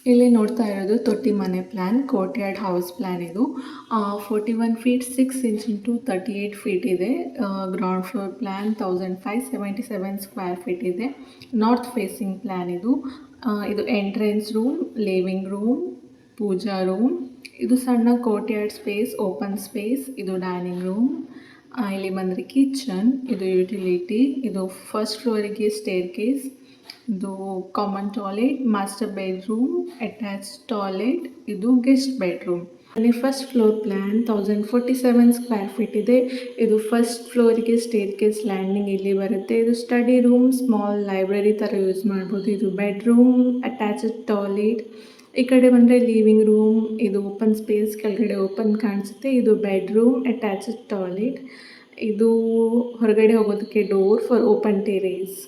ಇಲ್ಲಿ ನೋಡ್ತಾ ಇರೋದು ತೊಟ್ಟಿ ಮನೆ ಪ್ಲ್ಯಾನ್, ಕೋರ್ಟ್‌ಯಾರ್ಡ್ ಹೌಸ್ ಪ್ಲ್ಯಾನ್ ಇದು. 41 ಫೀಟ್ 6 ಇಂಚ್ ಇಂಟು 38 ಫೀಟ್ ಇದೆ. Ground floor plan 1577 square feet ಇದೆ. ನಾರ್ತ್ ಫೇಸಿಂಗ್ ಪ್ಲ್ಯಾನ್ ಇದು. ಇದು entrance room, living room, puja room. ಇದು ಸಣ್ಣ ಕೋರ್ಟ್‌ಯಾರ್ಡ್ ಸ್ಪೇಸ್, ಓಪನ್ ಸ್ಪೇಸ್. ಇದು ಡೈನಿಂಗ್ ರೂಮ್. ಇಲ್ಲಿ ಬಂದರೆ ಕಿಚನ್, ಇದು ಯುಟಿಲಿಟಿ, ಇದು ಫಸ್ಟ್ ಫ್ಲೋರಿಗೆ ಸ್ಟೇರ್‌ಕೇಸ್, ಇದು common toilet, master bedroom, attached toilet, ಇದು ಗೆಸ್ಟ್ ಬೆಡ್‌ರೂಮ್. ಅಲ್ಲಿ first floor plan 1047 square feet ಇದೆ. ಇದು ಫಸ್ಟ್ ಫ್ಲೋರಿಗೆ ಸ್ಟೇರ್‌ಕೇಸ್ ಲ್ಯಾಂಡಿಂಗ್ ಇಲ್ಲಿ ಬರುತ್ತೆ. ಇದು ಸ್ಟಡಿ ರೂಮ್, ಸ್ಮಾಲ್ ಲೈಬ್ರರಿ ಥರ ಯೂಸ್ ಮಾಡ್ಬೋದು. ಇದು ಬೆಡ್‌ರೂಮ್, ಅಟ್ಯಾಚ್ಡ್ ಟಾಯ್ಲೆಟ್. ಈ ಕಡೆ ಬಂದರೆ ಲಿವಿಂಗ್ ರೂಮ್, ಇದು ಓಪನ್ ಸ್ಪೇಸ್, ಕೆಳಗಡೆ ಓಪನ್ ಕಾಣಿಸುತ್ತೆ. ಇದು ಬೆಡ್‌ರೂಮ್, ಅಟ್ಯಾಚ್ಡ್ ಟಾಯ್ಲೆಟ್. ಇದು ಹೊರಗಡೆ ಹೋಗೋದಕ್ಕೆ ಡೋರ್ ಫಾರ್ ಓಪನ್ ಟೆರೇಸ್.